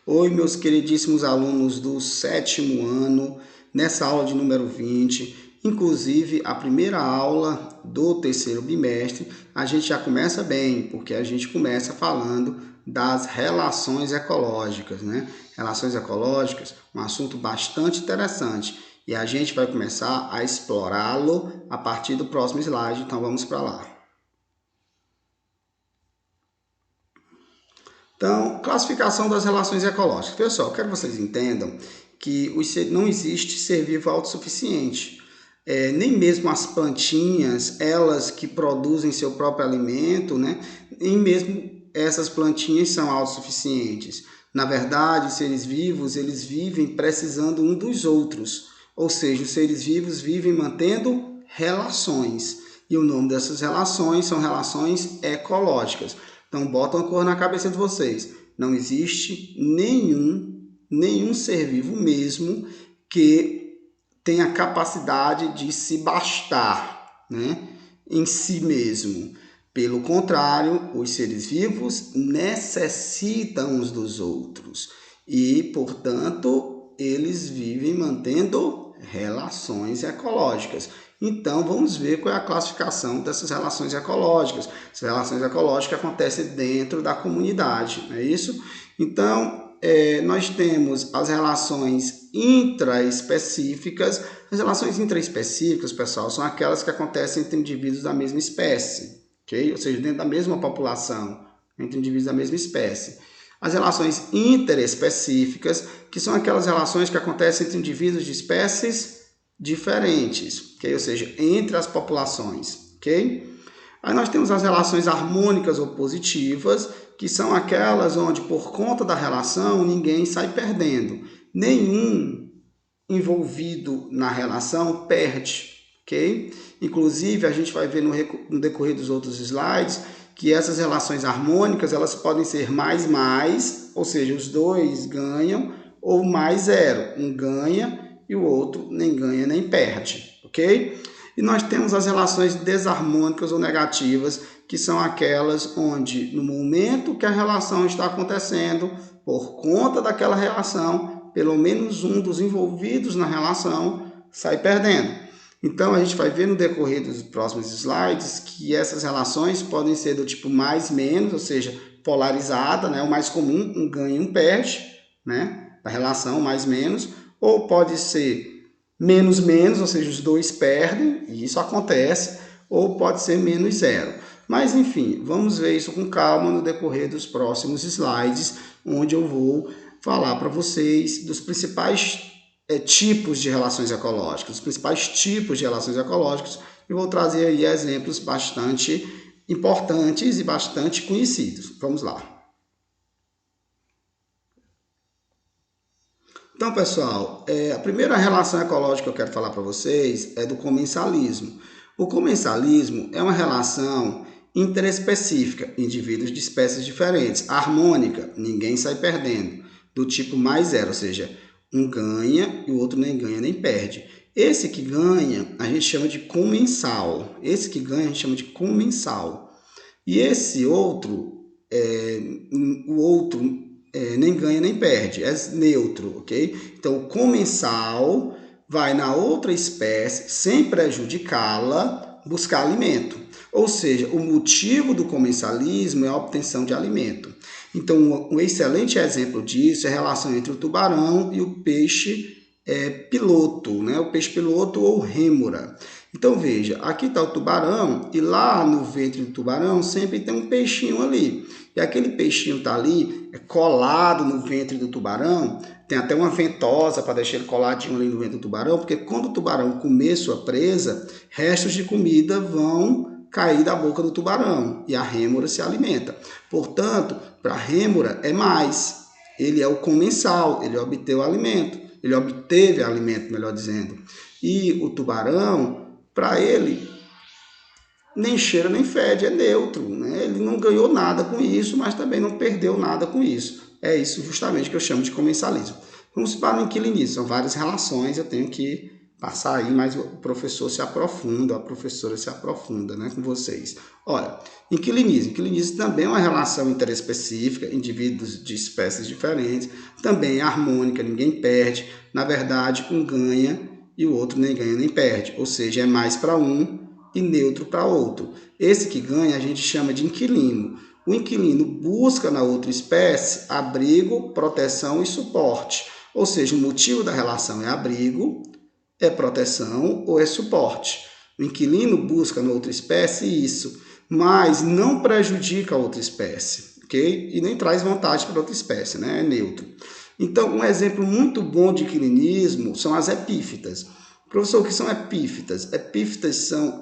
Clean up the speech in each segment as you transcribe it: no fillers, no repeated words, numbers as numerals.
Oi, meus queridíssimos alunos do 7º ano, nessa aula de número 20, inclusive a primeira aula do 3º bimestre, a gente já começa bem, porque a gente começa falando das relações ecológicas, né? Relações ecológicas, um assunto bastante interessante, e a gente vai começar a explorá-lo a partir do próximo slide, então vamos para lá. Então, classificação das relações ecológicas. Pessoal, quero que vocês entendam que não existe ser vivo autossuficiente. Nem mesmo as plantinhas, elas que produzem seu próprio alimento, né? Nem mesmo essas plantinhas são autossuficientes. Na verdade, os seres vivos, eles vivem precisando um dos outros. Ou seja, os seres vivos vivem mantendo relações. E o nome dessas relações são relações ecológicas. Então, bota uma cor na cabeça de vocês. Não existe nenhum ser vivo mesmo que tenha capacidade de se bastar, né, em si mesmo. Pelo contrário, os seres vivos necessitam uns dos outros e, portanto, eles vivem mantendo relações ecológicas. Então, vamos ver qual é a classificação dessas relações ecológicas. Essas relações ecológicas acontecem dentro da comunidade, não é isso? Então, nós temos as relações intraespecíficas. As relações intraespecíficas, pessoal, são aquelas que acontecem entre indivíduos da mesma espécie, ok? Ou seja, dentro da mesma população, entre indivíduos da mesma espécie. As relações interespecíficas, que são aquelas relações que acontecem entre indivíduos de espécies diferentes, ok? Ou seja, entre as populações, ok? Aí nós temos as relações harmônicas ou positivas, que são aquelas onde, por conta da relação, ninguém sai perdendo. Nenhum envolvido na relação perde, ok? Inclusive, a gente vai ver no decorrer dos outros slides que essas relações harmônicas, elas podem ser mais, ou seja, os dois ganham, ou mais zero, um ganha e o outro nem ganha nem perde, ok? E nós temos as relações desarmônicas ou negativas, que são aquelas onde, no momento que a relação está acontecendo, por conta daquela relação, pelo menos um dos envolvidos na relação sai perdendo. Então, a gente vai ver no decorrer dos próximos slides que essas relações podem ser do tipo mais-menos, ou seja, polarizada, né? O mais comum, um ganha e um perde, né? Da relação mais-menos, ou pode ser menos-menos, ou seja, os dois perdem, e isso acontece, ou pode ser menos zero. Mas, enfim, vamos ver isso com calma no decorrer dos próximos slides, onde eu vou falar para vocês dos principais tipos de relações ecológicas, os principais tipos de relações ecológicas, e vou trazer aí exemplos bastante importantes e bastante conhecidos. Vamos lá. Então, pessoal, a primeira relação ecológica que eu quero falar para vocês é do comensalismo. O comensalismo é uma relação interespecífica, indivíduos de espécies diferentes, harmônica, ninguém sai perdendo, do tipo mais zero, ou seja, um ganha e o outro nem ganha nem perde. Esse que ganha a gente chama de comensal. Esse que ganha a gente chama de comensal. E esse outro, nem ganha nem perde, é neutro, ok? Então, o comensal vai na outra espécie, sem prejudicá-la, buscar alimento. Ou seja, o motivo do comensalismo é a obtenção de alimento. Então, um excelente exemplo disso é a relação entre o tubarão e o peixe piloto, né? O peixe piloto ou rêmora. Então, veja, aqui está o tubarão e lá no ventre do tubarão sempre tem um peixinho ali. E aquele peixinho está ali, colado no ventre do tubarão, tem até uma ventosa para deixar ele coladinho ali no ventre do tubarão, porque quando o tubarão comer sua presa, restos de comida vão cair da boca do tubarão e a rêmora se alimenta. Portanto, para a rêmora é mais. Ele é o comensal, ele obteve alimento, melhor dizendo. E o tubarão, para ele, nem cheira nem fede, é neutro, né? Ele não ganhou nada com isso, mas também não perdeu nada com isso. É isso justamente que eu chamo de comensalismo. Vamos para o inquilismo, são várias relações, eu tenho que passar aí, mas o professor se aprofunda, a professora se aprofunda, né, com vocês. Olha, inquilinismo. Inquilinismo também é uma relação interespecífica, indivíduos de espécies diferentes, também é harmônica, ninguém perde. Na verdade, um ganha e o outro nem ganha nem perde, ou seja, é mais para um e neutro para outro. Esse que ganha a gente chama de inquilino. O inquilino busca na outra espécie abrigo, proteção e suporte, ou seja, o motivo da relação é abrigo, é proteção ou é suporte. O inquilino busca na outra espécie isso, mas não prejudica a outra espécie, ok? E nem traz vantagem para outra espécie, né? É neutro. Então, um exemplo muito bom de inquilinismo são as epífitas. Professor, o que são epífitas? Epífitas são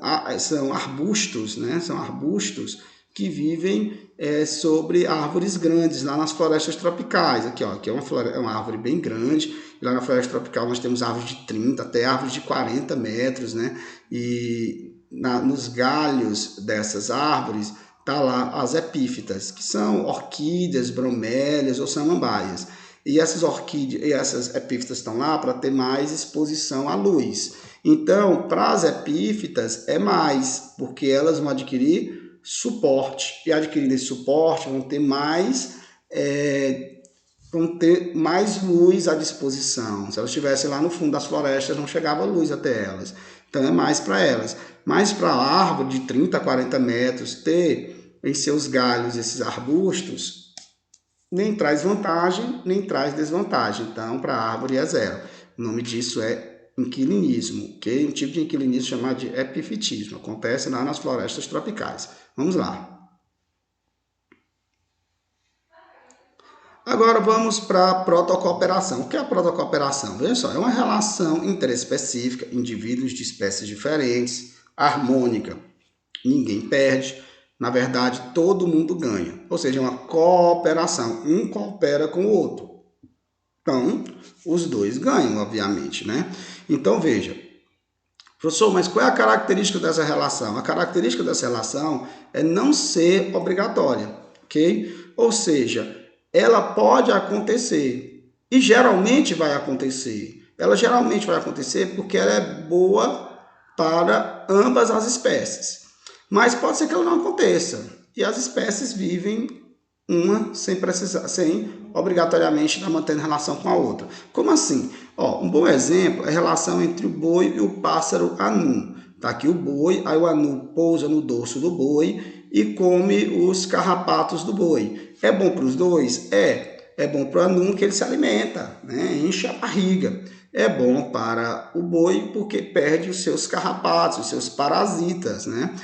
arbustos, né? São arbustos que vivem sobre árvores grandes, lá nas florestas tropicais. Aqui, ó, aqui é uma árvore bem grande. Lá na floresta tropical nós temos árvores de 30, até árvores de 40 metros, né? E nos galhos dessas árvores tá lá as epífitas, que são orquídeas, bromélias ou samambaias. E essas epífitas estão lá para ter mais exposição à luz. Então, para as epífitas é mais, porque elas vão adquirir suporte. E adquirindo esse suporte, vão ter mais luz à disposição. Se elas estivessem lá no fundo das florestas, não chegava luz até elas. Então é mais para elas. Mas para a árvore de 30 a 40 metros ter em seus galhos esses arbustos, nem traz vantagem, nem traz desvantagem. Então, para a árvore é zero. O nome disso é inquilinismo, ok? Um tipo de inquilinismo chamado de epifitismo. Acontece lá nas florestas tropicais. Vamos lá. Agora vamos para a protocooperação. O que é a protocooperação? Veja só, é uma relação interespecífica, indivíduos de espécies diferentes, harmônica, ninguém perde, na verdade todo mundo ganha. Ou seja, é uma cooperação, um coopera com o outro. Então, os dois ganham, obviamente, né? Então, veja, professor, mas qual é a característica dessa relação? A característica dessa relação é não ser obrigatória, ok? Ou seja, ela pode acontecer e geralmente vai acontecer. Ela geralmente vai acontecer porque ela é boa para ambas as espécies. Mas pode ser que ela não aconteça e as espécies vivem uma sem obrigatoriamente estar mantendo relação com a outra. Como assim? Ó, um bom exemplo é a relação entre o boi e o pássaro anu. Tá aqui o boi, aí o anu pousa no dorso do boi e come os carrapatos do boi. É bom para os dois? É bom para o anu que ele se alimenta, né? Enche a barriga. É bom para o boi porque perde os seus carrapatos, os seus parasitas, né?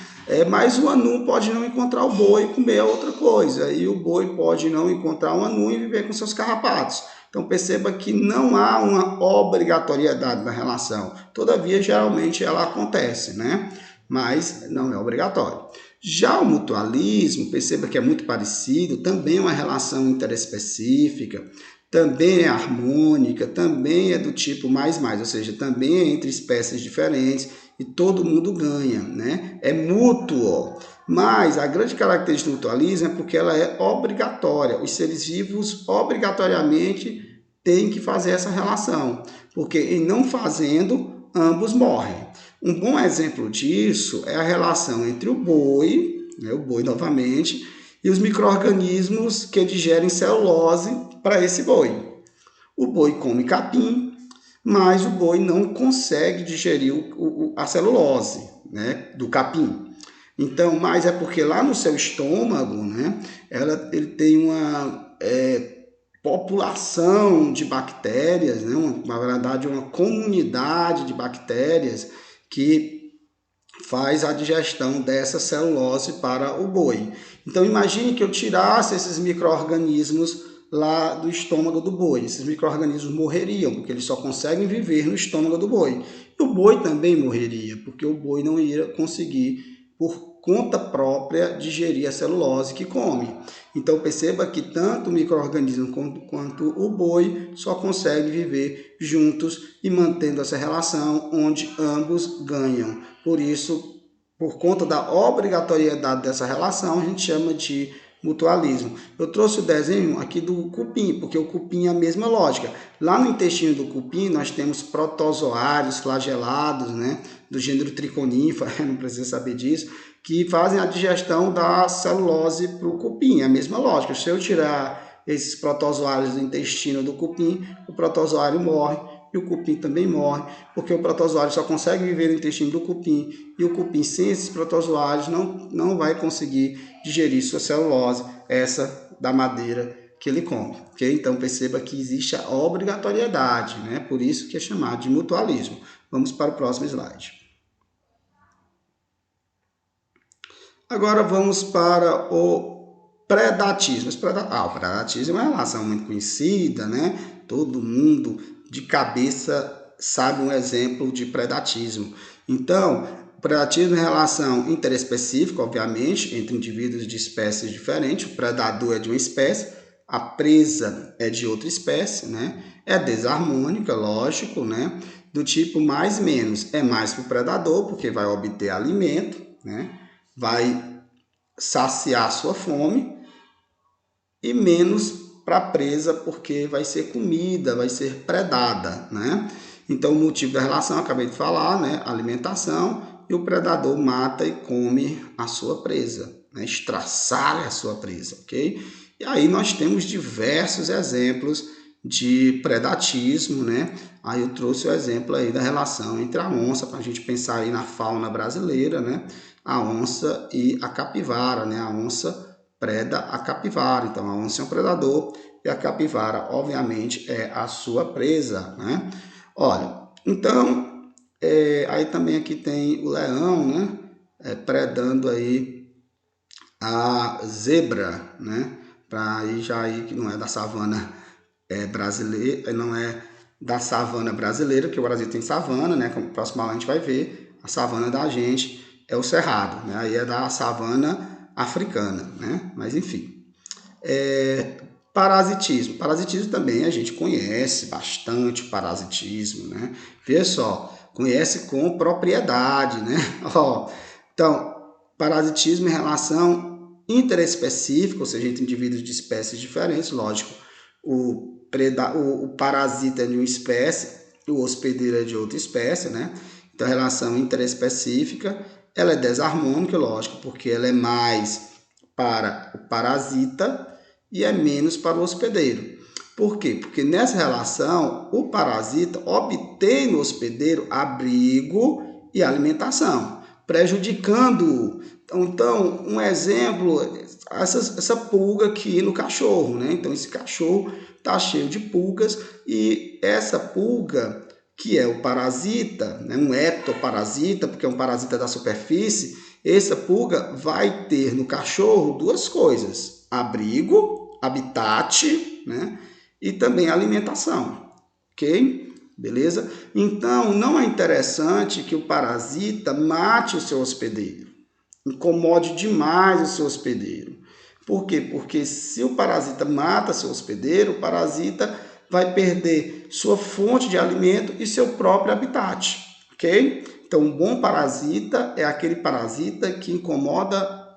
Mas o anu pode não encontrar o boi e comer outra coisa. E o boi pode não encontrar o anu e viver com seus carrapatos. Então perceba que não há uma obrigatoriedade na relação. Todavia, geralmente ela acontece, né? Mas não é obrigatório. Já o mutualismo, perceba que é muito parecido, também é uma relação interespecífica, também é harmônica, também é do tipo mais, ou seja, também é entre espécies diferentes e todo mundo ganha, né? É mútuo, mas a grande característica do mutualismo é porque ela é obrigatória. Os seres vivos obrigatoriamente têm que fazer essa relação, porque em não fazendo, ambos morrem. Um bom exemplo disso é a relação entre o boi, né, o boi novamente, e os micro-organismos que digerem celulose para esse boi. O boi come capim, mas o boi não consegue digerir a celulose, né, do capim. Então, mas é porque lá no seu estômago, né, ele tem uma população de bactérias, né, na verdade uma comunidade de bactérias que faz a digestão dessa celulose para o boi. Então imagine que eu tirasse esses micro-organismos lá do estômago do boi. Esses micro-organismos morreriam, porque eles só conseguem viver no estômago do boi. E o boi também morreria, porque o boi não ia conseguir, por conta própria, digerir a celulose que come. Então perceba que tanto o micro-organismo quanto o boi só conseguem viver juntos e mantendo essa relação onde ambos ganham. Por isso, por conta da obrigatoriedade dessa relação, a gente chama de mutualismo. Eu trouxe o desenho aqui do cupim, porque o cupim é a mesma lógica. Lá no intestino do cupim nós temos protozoários flagelados, né, do gênero Triconífera, não precisa saber disso, que fazem a digestão da celulose para o cupim. É a mesma lógica. Se eu tirar esses protozoários do intestino do cupim, o protozoário morre e o cupim também morre, porque o protozoário só consegue viver no intestino do cupim e o cupim sem esses protozoários não vai conseguir digerir sua celulose, essa da madeira que ele come. Okay? Então perceba que existe a obrigatoriedade, né? Por isso que é chamado de mutualismo. Vamos para o próximo slide. Agora vamos para o predatismo. O predatismo é uma relação muito conhecida, né? Todo mundo de cabeça sabe um exemplo de predatismo. Então, o predatismo é relação interespecífica, obviamente, entre indivíduos de espécies diferentes. O predador é de uma espécie, a presa é de outra espécie, né? É desarmônica, lógico, né? Do tipo mais menos. É mais para o predador, porque vai obter alimento, né? Vai saciar sua fome, e menos para a presa, porque vai ser comida, vai ser predada, né? Então, o motivo da relação, acabei de falar, né? Alimentação, e o predador mata e come a sua presa, né? Estraçalha a sua presa, ok? E aí nós temos diversos exemplos de predatismo, né? Aí eu trouxe o exemplo aí da relação entre a onça, para a gente pensar aí na fauna brasileira, né? A onça e a capivara, né? A onça preda a capivara, então a onça é um predador e a capivara, obviamente, é a sua presa, né? Olha, então, aí também aqui tem o leão, né? Predando aí a zebra, né? Para aí já aí que não é da savana brasileira, não é da savana brasileira, que o Brasil tem savana, né? Como próximo a gente vai ver, a savana da gente é o cerrado, né? Aí é da savana africana, né? Mas enfim. Parasitismo. Parasitismo também a gente conhece bastante o parasitismo, né? Vê só, conhece com propriedade, né? Então, parasitismo em relação interespecífica, ou seja, entre indivíduos de espécies diferentes, lógico. O parasita é de uma espécie, o hospedeiro é de outra espécie, né? Então, a relação interespecífica, ela é desarmônica, lógico, porque ela é mais para o parasita e é menos para o hospedeiro. Por quê? Porque nessa relação, o parasita obtém no hospedeiro abrigo e alimentação, prejudicando-o. Então, um exemplo, essa pulga aqui no cachorro, né? Então, esse cachorro está cheio de pulgas e essa pulga, que é o parasita, né? Um ectoparasita, porque é um parasita da superfície, essa pulga vai ter no cachorro duas coisas: abrigo, habitat, né? E também alimentação, ok? Beleza? Então, não é interessante que o parasita mate o seu hospedeiro, incomode demais o seu hospedeiro. Por quê? Porque se o parasita mata seu hospedeiro, o parasita vai perder sua fonte de alimento e seu próprio habitat, ok? Então, um bom parasita é aquele parasita que incomoda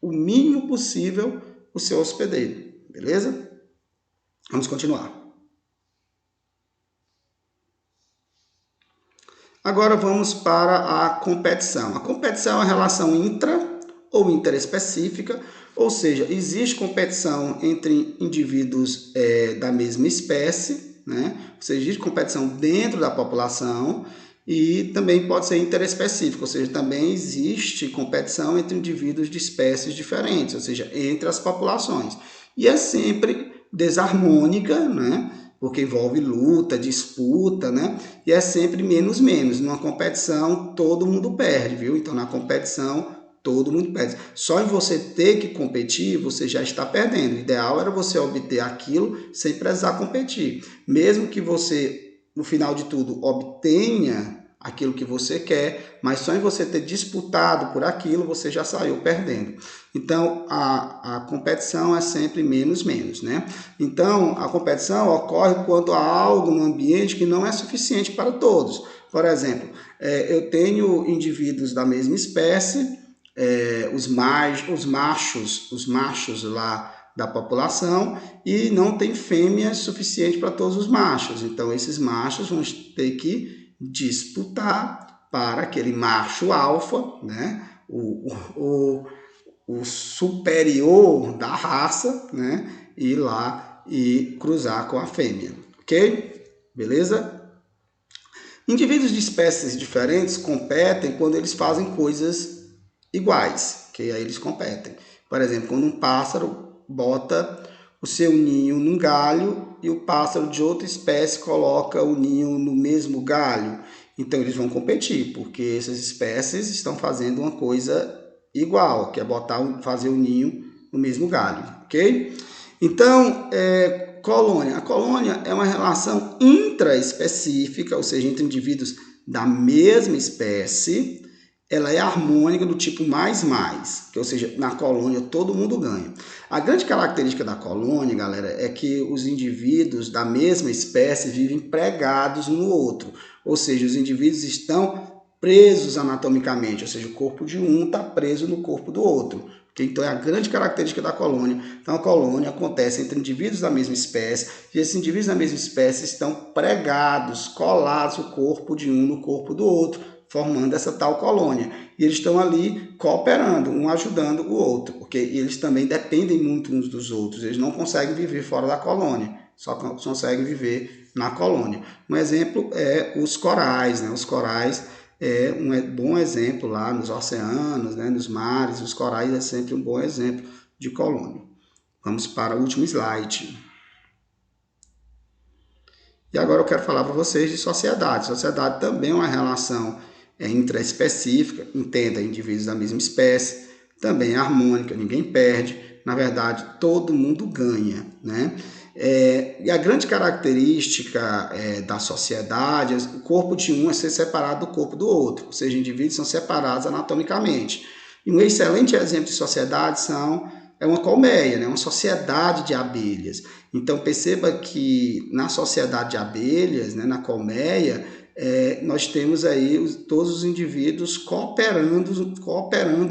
o mínimo possível o seu hospedeiro, beleza? Vamos continuar. Agora vamos para a competição. A competição é uma relação intra ou interespecífica, ou seja, existe competição entre indivíduos da mesma espécie, né? Ou seja, existe competição dentro da população e também pode ser interespecífica, ou seja, também existe competição entre indivíduos de espécies diferentes, ou seja, entre as populações. E é sempre desarmônica, né? Porque envolve luta, disputa, né? E é sempre menos. Numa competição, todo mundo perde, viu? Então, na competição, todo mundo perde. Só em você ter que competir, você já está perdendo. O ideal era você obter aquilo sem precisar competir. Mesmo que você, no final de tudo, obtenha aquilo que você quer, mas só em você ter disputado por aquilo, você já saiu perdendo. Então, a competição é sempre menos, né? Então, a competição ocorre quando há algo no ambiente que não é suficiente para todos. Por exemplo, eu tenho indivíduos da mesma espécie, os machos lá da população e não tem fêmea suficiente para todos os machos. Então, esses machos vão ter que disputar para aquele macho alfa, né? O superior da raça, né? Ir lá e cruzar com a fêmea, ok? Beleza? Indivíduos de espécies diferentes competem quando eles fazem coisas iguais, que aí eles competem. Por exemplo, quando um pássaro bota o seu ninho num galho e o pássaro de outra espécie coloca o ninho no mesmo galho, então eles vão competir, porque essas espécies estão fazendo uma coisa igual, que é fazer o ninho no mesmo galho, ok? Então, colônia. A colônia é uma relação intraespecífica, ou seja, entre indivíduos da mesma espécie. Ela é harmônica do tipo mais, que, ou seja, na colônia todo mundo ganha. A grande característica da colônia, galera, é que os indivíduos da mesma espécie vivem pregados um no outro, ou seja, os indivíduos estão presos anatomicamente, ou seja, o corpo de um está preso no corpo do outro. Então é a grande característica da colônia. Então a colônia acontece entre indivíduos da mesma espécie e esses indivíduos da mesma espécie estão pregados, colados o corpo de um no corpo do outro, formando essa tal colônia. E eles estão ali cooperando, um ajudando o outro, porque eles também dependem muito uns dos outros. Eles não conseguem viver fora da colônia, só conseguem viver na colônia. Um exemplo é os corais, né? Os corais é um bom exemplo lá nos oceanos, né? Nos mares. Os corais é sempre um bom exemplo de colônia. Vamos para o último slide. E agora eu quero falar para vocês de sociedade. Sociedade também é uma relação intraespecífica, entenda, indivíduos da mesma espécie, também é harmônica, ninguém perde, na verdade todo mundo ganha, né? E a grande característica da sociedade, o corpo de um é ser separado do corpo do outro, ou seja, indivíduos são separados anatomicamente. E um excelente exemplo de sociedade é uma colmeia, né? Uma sociedade de abelhas. Então perceba que na sociedade de abelhas, né, na colmeia, nós temos aí todos os indivíduos cooperando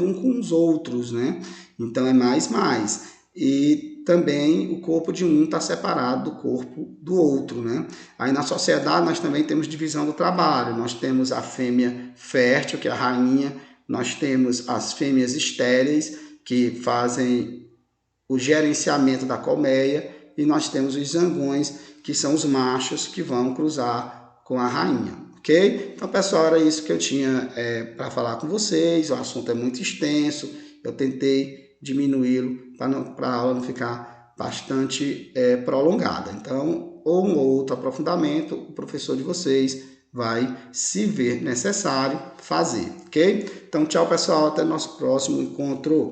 um com os outros, né? Então é mais. E também o corpo de um está separado do corpo do outro, né? Aí na sociedade nós também temos divisão do trabalho. Nós temos a fêmea fértil, que é a rainha. Nós temos as fêmeas estéreis, que fazem o gerenciamento da colmeia. E nós temos os zangões, que são os machos que vão cruzar com a rainha, ok? Então, pessoal, era isso que eu tinha para falar com vocês. O assunto é muito extenso, eu tentei diminuí-lo para a aula não ficar bastante prolongada. Então, ou um ou outro aprofundamento, o professor de vocês vai, se ver necessário, fazer, ok? Então, tchau, pessoal, até o nosso próximo encontro.